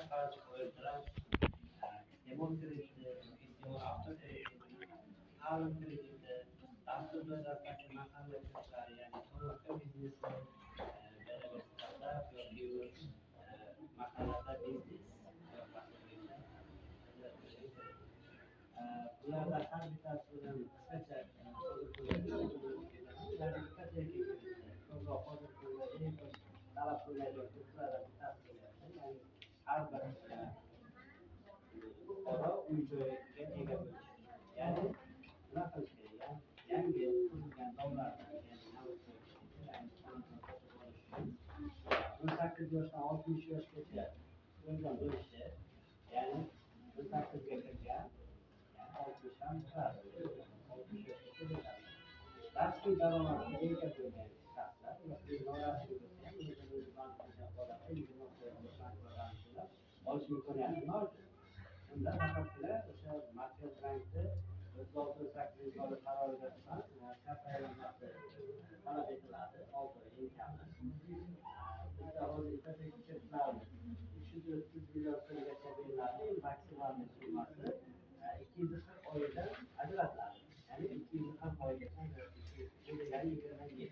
qarz qo'yildilar. Iste'mol krediti, iste'mol avtokrediti, ta'lim krediti, dastur doiradagi mahalla kreditlari, ya'ni tomorqa biznesni beraber startap yoki mahallada biznes qiyofasida ajratib berish kerak. Bularda har bittasidan qisqacha ularni bittasiga ko'proq hozir talab qilinadigan hududlardan bittasi bo'lyapti. Ya'ni har bir fuqaro uy-joyga ega bo'lishi. Ya'ni nima qilish kerak? Yangi qurilgan domlardan, ya'ni o'n sakkiz yoshdan 60 yoshgacha bo'lgan bo'lishi, ya'ni 18 ga kirgan, ya'ni 60 ham kiradi, 60 yoshgacha bo'ladi. Rasmiy daromadga ega bo'lgan shaxslar yoki norasmiy bo'lsa ham o'zi bank hisoblarida olish imkoniyati mavjud. Unda faqatgina o'sha Markaziy bankni 36-38 yil qaroriga asosan kafolatlanmasi talab etiladi, 6 oy eng kami. Bizda hozir ipoteka kreditlari 330 million so'mgacha beriladi, maksimal summasi 240 oydan ajratiladi. Ya'ni 240 oygacha ajratish, ya'ni 27.